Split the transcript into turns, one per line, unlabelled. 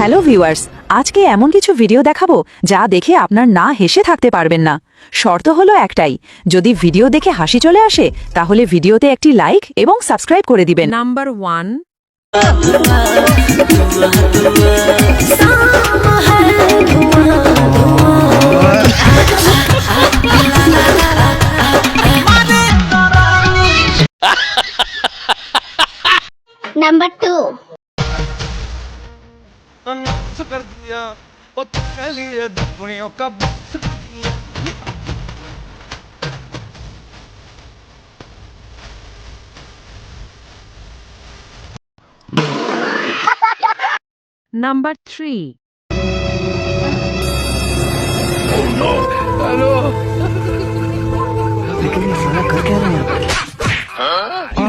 Hello viewers, আজকে এমন কিছু ভিডিও দেখাবো যা দেখে আপনার না হেসে থাকতে পারবেন না। শর্ত হলো একটাই, যদি ভিডিও দেখে হাসি চলে আসে তাহলে ভিডিওতে একটি লাইক এবং সাবস্ক্রাইব করে দিবেন।
Number 1,
Number 2.
कर दिया ओ लिए दुनिया का
নাম্বার 3,
हेलो लेकिन ये साला कर क्या रहा है यहाँ पे?